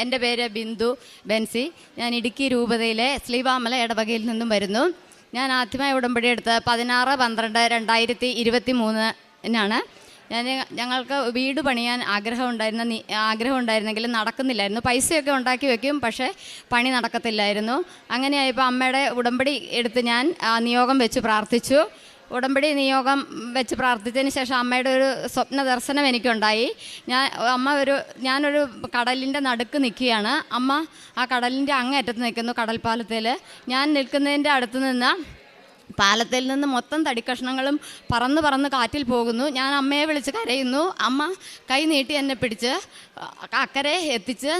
എൻ്റെ പേര് ബിന്ദു ബെൻസി. ഞാൻ ഇടുക്കി രൂപതയിലെ ശ്രീവാമല ഇടവകയിൽ നിന്നും വരുന്നു. ഞാൻ ആദ്യമായി ഉടമ്പടി എടുത്ത് 16/12/2023 ഞങ്ങൾക്ക് വീട് പണിയാൻ ആഗ്രഹമുണ്ടായിരുന്നെങ്കിലും നടക്കുന്നില്ലായിരുന്നു. പൈസയൊക്കെ ഉണ്ടാക്കി വെക്കും, പക്ഷേ പണി നടക്കത്തില്ലായിരുന്നു. അങ്ങനെയായപ്പോൾ അമ്മയുടെ ഉടമ്പടി എടുത്ത് ഞാൻ നിയോഗം വെച്ച് പ്രാർത്ഥിച്ചു. ഉടമ്പടി നിയോഗം വെച്ച് പ്രാർത്ഥിച്ചതിന് ശേഷം അമ്മയുടെ ഒരു സ്വപ്ന ദർശനം എനിക്കുണ്ടായി. ഞാനൊരു കടലിൻ്റെ നടുക്ക് നിൽക്കുകയാണ്. അമ്മ ആ കടലിൻ്റെ അങ്ങേറ്റത്ത് നിൽക്കുന്നു, കടൽപ്പാലത്തിൽ. ഞാൻ നിൽക്കുന്നതിൻ്റെ അടുത്ത് നിന്ന് പാലത്തിൽ നിന്ന് മൊത്തം തടിക്കഷ്ണങ്ങളും പറന്ന് കാറ്റിൽ പോകുന്നു. ഞാൻ അമ്മയെ വിളിച്ച് കരയുന്നു. അമ്മ കൈ നീട്ടി എന്നെ പിടിച്ച് അക്കരെ എത്തിച്ച്,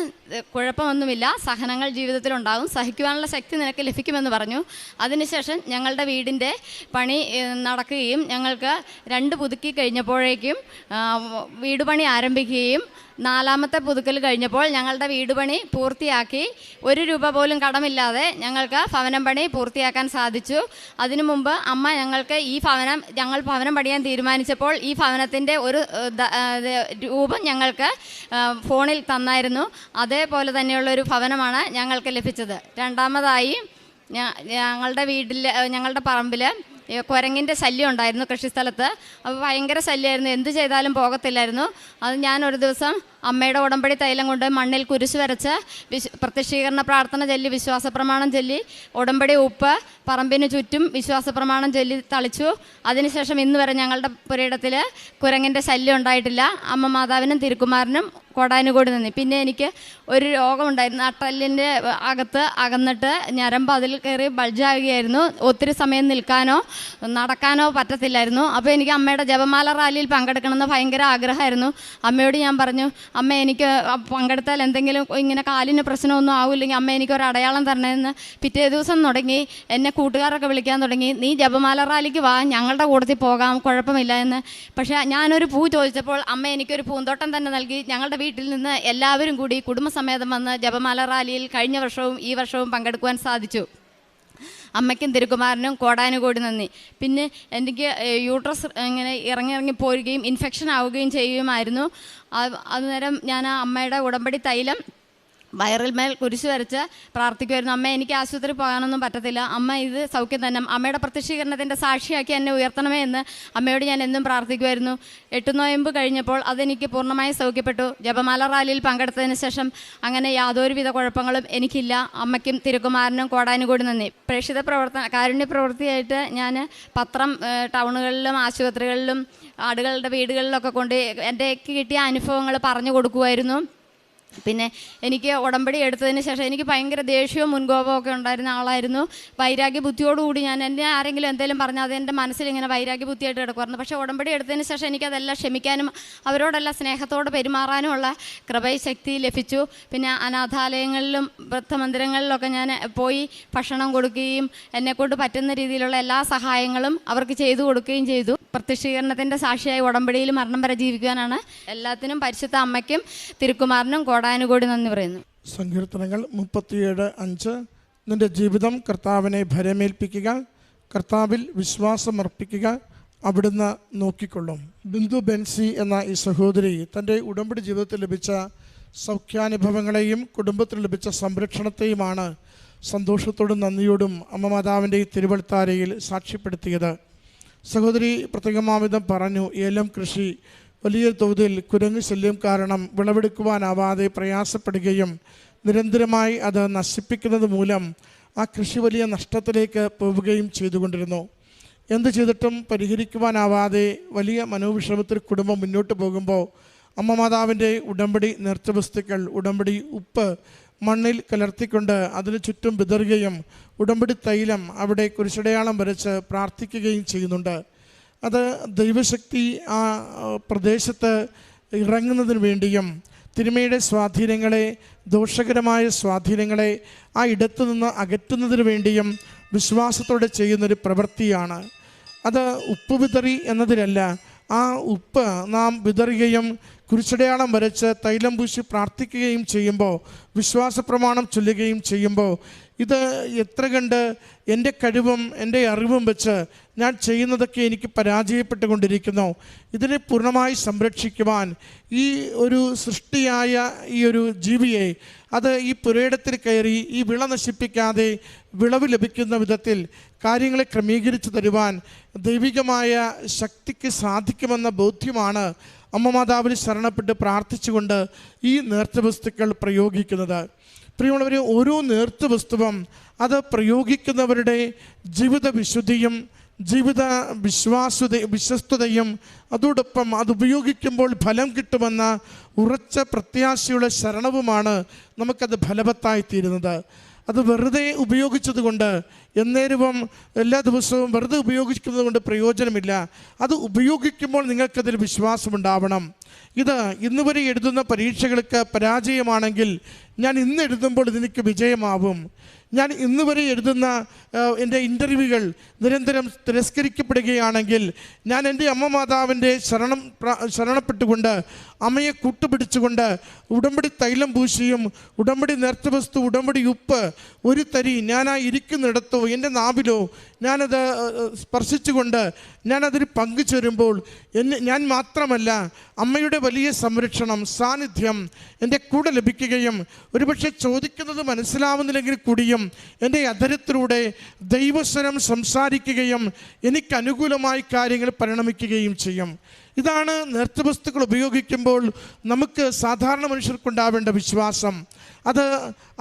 കുഴപ്പമൊന്നുമില്ല, സഹനങ്ങൾ ജീവിതത്തിലുണ്ടാകും, സഹിക്കുവാനുള്ള ശക്തി നിനക്ക് ലഭിക്കുമെന്ന് പറഞ്ഞു. അതിനുശേഷം ഞങ്ങളുടെ വീടിൻ്റെ പണി നടക്കുകയും ഞങ്ങൾക്ക് 2 പുതുക്കി കഴിഞ്ഞപ്പോഴേക്കും വീട് പണി ആരംഭിക്കുകയും 4ാമത്തെ പുതുക്കൽ കഴിഞ്ഞപ്പോൾ ഞങ്ങളുടെ വീട് പണി പൂർത്തിയാക്കി. 1 രൂപ പോലും കടമില്ലാതെ ഞങ്ങൾക്ക് ഭവനം പണി പൂർത്തിയാക്കാൻ സാധിച്ചു. അതിനു മുമ്പ് അമ്മ ഞങ്ങൾ ഭവനം പണിയാൻ തീരുമാനിച്ചപ്പോൾ ഈ ഭവനത്തിൻ്റെ ഒരു രൂപം ഞങ്ങൾക്ക് ഫോണിൽ തന്നായിരുന്നു. അതേപോലെ തന്നെയുള്ളൊരു ഭവനമാണ് ഞങ്ങൾക്ക് ലഭിച്ചത്. രണ്ടാമതായി ഞങ്ങളുടെ പറമ്പിൽ കുരങ്ങിൻ്റെ ശല്യം ഉണ്ടായിരുന്നു കൃഷിസ്ഥലത്ത്. അപ്പോൾ ഭയങ്കര ശല്യമായിരുന്നു, എന്ത് ചെയ്താലും പോകത്തില്ലായിരുന്നു. അത് ഞാനൊരു ദിവസം അമ്മയുടെ ഉടമ്പടി തൈലം കൊണ്ട് മണ്ണിൽ കുരിശ് വരച്ച് പ്രത്യക്ഷീകരണ പ്രാർത്ഥന ചൊല്ലി, വിശ്വാസ പ്രമാണം ചൊല്ലി, ഉടമ്പടി ഉപ്പ് പറമ്പിന് ചുറ്റും വിശ്വാസ പ്രമാണം ചൊല്ലി തളിച്ചു. അതിനുശേഷം ഇന്ന് വരെ ഞങ്ങളുടെ പുരയിടത്തിൽ കുരങ്ങിൻ്റെ ശല്യം ഉണ്ടായിട്ടില്ല. അമ്മ മാതാവിനും തിരുക്കുമാരനും കോടാനുകോടി നന്ദി. പിന്നെ എനിക്ക് ഒരു രോഗമുണ്ടായിരുന്നു, നട്ടെല്ലിൻ്റെ അകത്ത് അകന്നിട്ട് ഞരമ്പ് അതിൽ കയറി ബൾജാകുകയായിരുന്നു. ഒത്തിരി സമയം നിൽക്കാനോ നടക്കാനോ പറ്റത്തില്ലായിരുന്നു. അപ്പോൾ എനിക്ക് അമ്മയുടെ ജപമാല റാലിയിൽ പങ്കെടുക്കണമെന്ന് ഭയങ്കര ആഗ്രഹമായിരുന്നു. അമ്മയോട് ഞാൻ പറഞ്ഞു, അമ്മ എനിക്ക് പങ്കെടുത്താൽ എന്തെങ്കിലും ഇങ്ങനെ കാലിന് പ്രശ്നമൊന്നും ആവില്ലെങ്കിൽ അമ്മ എനിക്കൊരു അടയാളം തരണമെന്ന്. പിറ്റേ ദിവസം തുടങ്ങി എന്നെ കൂട്ടുകാരൊക്കെ വിളിക്കാൻ തുടങ്ങി, നീ ജപമാല റാലിക്ക് വാ, ഞങ്ങളുടെ കൂട്ടത്തിൽ പോകാം, കുഴപ്പമില്ല എന്ന്. പക്ഷേ ഞാനൊരു പൂ ചോദിച്ചപ്പോൾ അമ്മ എനിക്കൊരു പൂന്തോട്ടം തന്നെ നൽകി. ഞങ്ങളുടെ വീട്ടിൽ നിന്ന് എല്ലാവരും കൂടി കുടുംബസമേതം വന്ന് ജപമാല റാലിയിൽ കഴിഞ്ഞ വർഷവും ഈ വർഷവും പങ്കെടുക്കുവാൻ സാധിച്ചു. അമ്മയ്ക്കും തിരുക്കുമാരനും കോടാനുകോടി നന്ദി. പിന്നെ എനിക്ക് യൂട്രസ് ഇങ്ങനെ ഇറങ്ങി പോരുകയും ഇൻഫെക്ഷൻ ആവുകയും ചെയ്യുമായിരുന്നു. അന്നേരം ഞാൻ അമ്മയുടെ ഉടമ്പടി തൈലം വയറിൽ മേൽ കുരിശ് വരച്ച് പ്രാർത്ഥിക്കുമായിരുന്നു. അമ്മ, എനിക്ക് ആശുപത്രി പോകാനൊന്നും പറ്റത്തില്ല, അമ്മ ഇത് സൗഖ്യം തന്നെ, അമ്മയുടെ പ്രത്യക്ഷീകരണത്തിൻ്റെ സാക്ഷിയാക്കി എന്നെ ഉയർത്തണമേ എന്ന് അമ്മയോട് ഞാൻ എന്നും പ്രാർത്ഥിക്കുമായിരുന്നു. 8 നോയമ്പ് കഴിഞ്ഞപ്പോൾ അതെനിക്ക് പൂർണ്ണമായി സൗഖ്യപ്പെട്ടു. ജപമാല റാലിയിൽ പങ്കെടുത്തതിന് ശേഷം അങ്ങനെ യാതൊരുവിധ കുഴപ്പങ്ങളും എനിക്കില്ല. അമ്മയ്ക്കും തിരുക്കുമാരനും കോടാനുകോടി നന്ദി. പ്രേക്ഷിത കാരുണ്യ പ്രവൃത്തിയായിട്ട് ഞാൻ പത്രം ടൗണുകളിലും ആശുപത്രികളിലും ആടുകളുടെ വീടുകളിലൊക്കെ കൊണ്ട് എൻ്റെ കിട്ടിയ അനുഭവങ്ങൾ പറഞ്ഞു കൊടുക്കുമായിരുന്നു. പിന്നെ എനിക്ക് ഉടമ്പടി എടുത്തതിന് ശേഷം എനിക്ക് ഭയങ്കര ദേഷ്യവും മുൻകോപമൊക്കെ ഉണ്ടായിരുന്ന ആളായിരുന്നു. വൈരാഗ്യ ബുദ്ധിയോടുകൂടി എന്നെ ആരെങ്കിലും എന്തെങ്കിലും പറഞ്ഞാൽ അത് എൻ്റെ മനസ്സിൽ ഇങ്ങനെ വൈരാഗ്യ ബുദ്ധിയായിട്ട് കിടക്കുമായിരുന്നു. പക്ഷേ ഉടമ്പടി എടുത്തതിന് ശേഷം എനിക്കതെല്ലാം ക്ഷമിക്കാനും അവരോടെല്ലാം സ്നേഹത്തോടെ പെരുമാറാനുമുള്ള കൃപശക്തി ലഭിച്ചു. പിന്നെ അനാഥാലയങ്ങളിലും വൃദ്ധമന്ദിരങ്ങളിലൊക്കെ ഞാൻ പോയി ഭക്ഷണം കൊടുക്കുകയും എന്നെക്കൊണ്ട് പറ്റുന്ന രീതിയിലുള്ള എല്ലാ സഹായങ്ങളും അവർക്ക് ചെയ്തു കൊടുക്കുകയും ചെയ്തു. പ്രത്യക്ഷീകരണത്തിൻ്റെ സാക്ഷിയായി ഉടമ്പടിയിൽ മരണം വരെ ജീവിക്കുവാനാണ്. എല്ലാത്തിനും പരിശുദ്ധ അമ്മയ്ക്കും തിരുക്കുമാരനും കോടാനുകോടി നന്ദി പറയുന്നു. സങ്കീർത്തനങ്ങൾ 37:5. നിന്റെ ജീവിതം കർത്താവിനെ ഭരമേൽപ്പിക്കുക, കർത്താവിൽ വിശ്വാസമർപ്പിക്കുക, അവിടുന്ന് നോക്കിക്കൊള്ളും. ബിന്ദു ബെൻസി എന്ന ഈ സഹോദരി തൻ്റെ ഉടമ്പടി ജീവിതത്തിൽ ലഭിച്ച സൗഖ്യാനുഭവങ്ങളെയും കുടുംബത്തിൽ ലഭിച്ച സംരക്ഷണത്തെയുമാണ് സന്തോഷത്തോടും നന്ദിയോടും അമ്മ മാതാവിൻ്റെ തിരുവൾത്താരയിൽ സാക്ഷ്യപ്പെടുത്തിയത്. സഹോദരി പ്രത്യേകമാവിധം പറഞ്ഞു, ഏലം കൃഷി വലിയ തോതിൽ കുരങ്ങ് ശല്യം കാരണം വിളവെടുക്കുവാനാവാതെ പ്രയാസപ്പെടുകയും നിരന്തരമായി അത് നശിപ്പിക്കുന്നത് മൂലം ആ കൃഷി വലിയ നഷ്ടത്തിലേക്ക് പോവുകയും ചെയ്തുകൊണ്ടിരുന്നു. എന്ത് ചെയ്തിട്ടും പരിഹരിക്കുവാനാവാതെ വലിയ മനോവിഷമത്തിൽ കുടുംബം മുന്നോട്ട് പോകുമ്പോൾ അമ്മ മാതാവിൻ്റെ ഉടമ്പടി നേർച്ചവസ്തുക്കൾ, ഉടമ്പടി ഉപ്പ് മണ്ണിൽ കലർത്തിക്കൊണ്ട് അതിന് ചുറ്റും വിതറുകയും ഉടമ്പടി തൈലം അവിടെ കുരിശടയാളം വരച്ച് പ്രാർത്ഥിക്കുകയും ചെയ്യുന്നുണ്ട്. അത് ദൈവശക്തി ആ പ്രദേശത്ത് ഇറങ്ങുന്നതിന് വേണ്ടിയും തിരുമയുടെ സ്വാധീനങ്ങളെ, ദോഷകരമായ സ്വാധീനങ്ങളെ ആ ഇടത്തു നിന്ന് അകറ്റുന്നതിന് വേണ്ടിയും വിശ്വാസത്തോടെ ചെയ്യുന്നൊരു പ്രവൃത്തിയാണ്. അത് ഉപ്പ് വിതറി എന്നതിലല്ല, ആ ഉപ്പ് നാം വിതറുകയും കുരിശടയാളം വരച്ച് തൈലം പൂശി പ്രാർത്ഥിക്കുകയും ചെയ്യുമ്പോൾ, വിശ്വാസ പ്രമാണം ചൊല്ലുകയും ചെയ്യുമ്പോൾ, ഇത് എത്ര കണ്ട് എൻ്റെ കഴിവും എൻ്റെ അറിവും വെച്ച് ഞാൻ ചെയ്യുന്നതൊക്കെ എനിക്ക് പരാജയപ്പെട്ടുകൊണ്ടിരിക്കുന്നു. ഇതിനെ പൂർണ്ണമായി സംരക്ഷിക്കുവാൻ ഈ ഒരു സൃഷ്ടിയായ ഈ ഒരു ജീവിയെ അത് ഈ പുരയിടത്തിൽ കയറി ഈ വിള നശിപ്പിക്കാതെ വിളവ് ലഭിക്കുന്ന വിധത്തിൽ കാര്യങ്ങളെ ക്രമീകരിച്ചു തരുവാൻ ദൈവികമായ ശക്തിക്ക് സാധിക്കുമെന്ന ബോധ്യമാണ് അമ്മ മാതാവിൽ ശരണപ്പെട്ട് പ്രാർത്ഥിച്ചുകൊണ്ട് ഈ നേർച്ച വസ്തുക്കൾ പ്രയോഗിക്കുന്നത്. പ്രിയമുള്ളവരെ, ഓരോ നേർച്ച വസ്തുവും അത് പ്രയോഗിക്കുന്നവരുടെ ജീവിത വിശുദ്ധിയും ജീവിത വിശ്വസ്തതയും അതോടൊപ്പം അത് ഉപയോഗിക്കുമ്പോൾ ഫലം കിട്ടുമെന്ന ഉറച്ച പ്രത്യാശയുള്ള ശരണവുമാണ് നമുക്കത് ഫലവത്തായിത്തീരുന്നത്. അത് വെറുതെ ഉപയോഗിച്ചതുകൊണ്ട് എന്നേരവും എല്ലാ ദിവസവും വെറുതെ ഉപയോഗിക്കുന്നത് കൊണ്ട് പ്രയോജനമില്ല. അത് ഉപയോഗിക്കുമ്പോൾ നിങ്ങൾക്കതിൽ വിശ്വാസമുണ്ടാവണം. ഇത് ഇന്ന് വരെ എഴുതുന്ന പരീക്ഷകൾക്ക് പരാജയമാണെങ്കിൽ ഞാൻ ഇന്ന് എഴുതുമ്പോൾ ഇതെനിക്ക് വിജയമാവും. ഞാൻ ഇന്ന് വരെ എഴുതുന്ന എൻ്റെ നിരന്തരം തിരസ്കരിക്കപ്പെടുകയാണെങ്കിൽ ഞാൻ എൻ്റെ അമ്മ മാതാവിൻ്റെ ശരണപ്പെട്ടുകൊണ്ട് അമ്മയെ കൂട്ടുപിടിച്ചുകൊണ്ട് ഉടമ്പടി തൈലം പൂശിയും ഉടമ്പടി നേർച്ച വസ്തു ഉടമ്പടി ഉപ്പ് ഒരു തരി ഞാൻ ആ ഇരിക്കുന്നിടത്തോ എൻ്റെ നാവിലോ ഞാനത് സ്പർശിച്ചുകൊണ്ട് ഞാനതിൽ പങ്കുചേരുമ്പോൾ ഞാൻ മാത്രമല്ല അമ്മയുടെ വലിയ സംരക്ഷണം സാന്നിധ്യം എൻ്റെ കൂടെ ലഭിക്കുകയും ഒരുപക്ഷെ ചോദിക്കുന്നത് മനസ്സിലാവുന്നില്ലെങ്കിൽ കൂടിയും എൻ്റെ അധരത്തിലൂടെ ദൈവസ്വരം സംസാരിക്കുകയും എനിക്ക് അനുകൂലമായി കാര്യങ്ങൾ പരിണമിക്കുകയും ചെയ്യും. ഇതാണ് നേർച്ച വസ്തുക്കൾ ഉപയോഗിക്കുമ്പോൾ നമുക്ക് സാധാരണ മനുഷ്യർക്കുണ്ടാവേണ്ട വിശ്വാസം.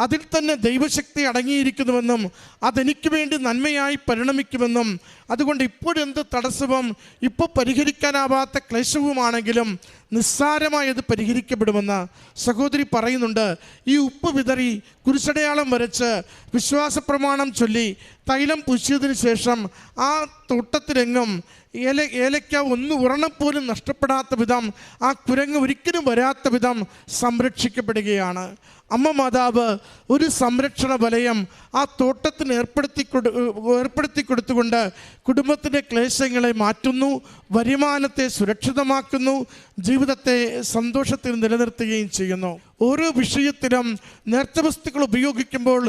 അതിൽ തന്നെ ദൈവശക്തി അടങ്ങിയിരിക്കുന്നുവെന്നും അതെനിക്ക് വേണ്ടി നന്മയായി പരിണമിക്കുമെന്നും അതുകൊണ്ട് ഇപ്പോഴെന്ത് തടസ്സവും ഇപ്പോൾ പരിഹരിക്കാനാവാത്ത ക്ലേശവുമാണെങ്കിലും നിസ്സാരമായി അത് പരിഹരിക്കപ്പെടുമെന്ന് സഹോദരി പറയുന്നുണ്ട്. ഈ ഉപ്പ് വിതറി കുരിശടയാളം വരച്ച് വിശ്വാസപ്രമാണം ചൊല്ലി തൈലം പൂശിയതിന് ശേഷം ആ തോട്ടത്തിലെങ്ങും ഏലയ്ക്ക ഒന്ന് ഉറണപ്പോലും നഷ്ടപ്പെടാത്ത വിധം ആ കുരങ്ങ് ഒരിക്കലും വരാത്ത വിധം സംരക്ഷിക്കപ്പെടുകയാണ്. അമ്മ മാതാവ് ഒരു സംരക്ഷണ വലയം ആ തോട്ടത്തിന് ഏർപ്പെടുത്തി കൊടുത്തുകൊണ്ട് കുടുംബത്തിൻ്റെ ക്ലേശങ്ങളെ മാറ്റുന്നു, വരുമാനത്തെ സുരക്ഷിതമാക്കുന്നു, ജീവിതത്തെ സന്തോഷത്തിൽ നിലനിർത്തുകയും ചെയ്യുന്നു. ഓരോ വിഷയത്തിലും നേർച്ച വസ്തുക്കൾ ഉപയോഗിക്കുമ്പോൾ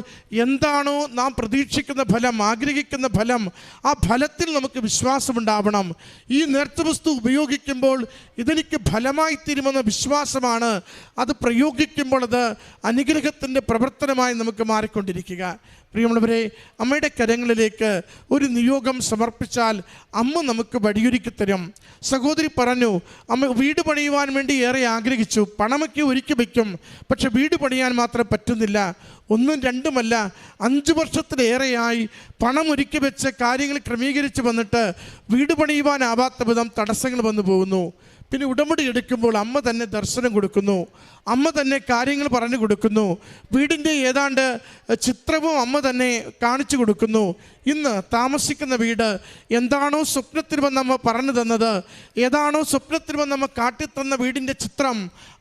എന്താണോ നാം പ്രതീക്ഷിക്കുന്ന ഫലം, ആഗ്രഹിക്കുന്ന ഫലം, ആ ഫലത്തിൽ നമുക്ക് വിശ്വാസമുണ്ടാവണം. ഈ നേർച്ച വസ്തു ഉപയോഗിക്കുമ്പോൾ ഇതെനിക്ക് ഫലമായി തീരുമെന്ന വിശ്വാസമാണ് അത് പ്രയോഗിക്കുമ്പോൾ അത് അനുഗ്രഹത്തിൻ്റെ പ്രവർത്തനമായി നമുക്ക് മാറിക്കൊണ്ടിരിക്കുക. പ്രിയമുള്ളവരെ, അമ്മയുടെ കരങ്ങളിലേക്ക് ഒരു നിയോഗം സമർപ്പിച്ചാൽ അമ്മ നമുക്ക് വഴിയൊരുക്കി തരും. സഹോദരി പറഞ്ഞു, അമ്മ വീട് പണിയുവാൻ വേണ്ടി ഏറെ ആഗ്രഹിച്ചു, പണമൊക്കെ ഒരുക്കി വയ്ക്കും, പക്ഷെ വീട് പണിയാൻ മാത്രം പറ്റുന്നില്ല. ഒന്നും രണ്ടുമല്ല, 5 വർഷത്തിലേറെയായി പണം ഒരുക്കി വെച്ച് കാര്യങ്ങൾ ക്രമീകരിച്ച് വന്നിട്ട് വീട് പണിയുവാനാവാത്ത വിധം തടസ്സങ്ങൾ വന്നു പോകുന്നു. പിന്നെ ഉടമ്പടി എടുക്കുമ്പോൾ അമ്മ തന്നെ ദർശനം കൊടുക്കുന്നു, അമ്മ തന്നെ കാര്യങ്ങൾ പറഞ്ഞു കൊടുക്കുന്നു, വീടിൻ്റെ ഏതാണ്ട് ചിത്രവും അമ്മ തന്നെ കാണിച്ചു കൊടുക്കുന്നു. ഇന്ന് താമസിക്കുന്ന വീട് എന്താണോ സ്വപ്നത്തിൽ വന്ന് അമ്മ പറഞ്ഞു തന്നത്, ഏതാണോ സ്വപ്നത്തിൽ വന്ന് അമ്മ കാട്ടിത്തന്ന വീടിൻ്റെ ചിത്രം,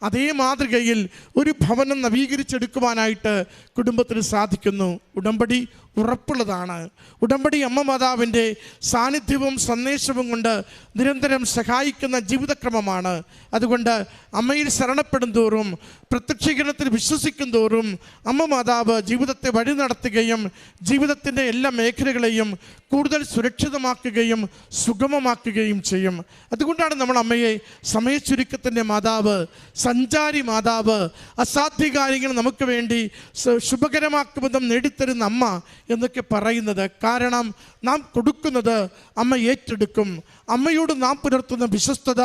അതേ മാതൃകയിൽ ഒരു ഭവനം നവീകരിച്ചെടുക്കുവാനായിട്ട് കുടുംബത്തിന് സാധിക്കുന്നു. ഉടമ്പടി ഉറപ്പുള്ളതാണ്. ഉടമ്പടി അമ്മ മാതാവിൻ്റെ സാന്നിധ്യവും സന്ദേശവും കൊണ്ട് നിരന്തരം സഹായിക്കുന്ന ജീവിതക്രമമാണ്. അതുകൊണ്ട് അമ്മയിൽ ശരണപ്പെടും തോറും, പ്രത്യക്ഷീകരണത്തിൽ വിശ്വസിക്കും തോറും അമ്മ മാതാവ് ജീവിതത്തെ വഴി നടത്തുകയും ജീവിതത്തിൻ്റെ എല്ലാ മേഖലകളെയും കൂടുതൽ സുരക്ഷിതമാക്കുകയും സുഗമമാക്കുകയും ചെയ്യും. അതുകൊണ്ടാണ് നമ്മൾ അമ്മയെ സമയച്ചുരുക്കത്തിൻ്റെ മാതാവ്, സഞ്ചാരി മാതാവ്, അസാധ്യ കാര്യങ്ങൾ നമുക്ക് വേണ്ടി ശുഭകരമാക്കുമെന്നും നേടിത്തരുന്ന അമ്മ എന്നൊക്കെ പറയുന്നത്. കാരണം നാം കൊടുക്കുന്നത് അമ്മ ഏറ്റെടുക്കും. അമ്മയോട് നാം പുലർത്തുന്ന വിശ്വസ്തത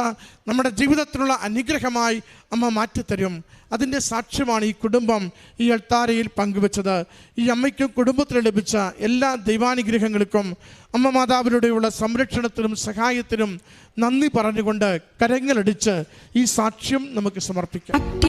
നമ്മുടെ ജീവിതത്തിലുള്ള അനുഗ്രഹമായി അമ്മ മാറ്റിത്തരും. അതിൻ്റെ സാക്ഷ്യമാണ് ഈ കുടുംബം ഈ അൾത്താരയിൽ പങ്കുവച്ചത്. ഈ അമ്മയ്ക്കും കുടുംബത്തിന് ലഭിച്ച എല്ലാ ദൈവാനുഗ്രഹങ്ങൾക്കും അമ്മ മാതാവിലൂടെയുള്ള സംരക്ഷണത്തിനും സഹായത്തിനും നന്ദി പറഞ്ഞുകൊണ്ട് കരങ്ങളടിച്ച് ഈ സാക്ഷ്യം നമുക്ക് സമർപ്പിക്കാം.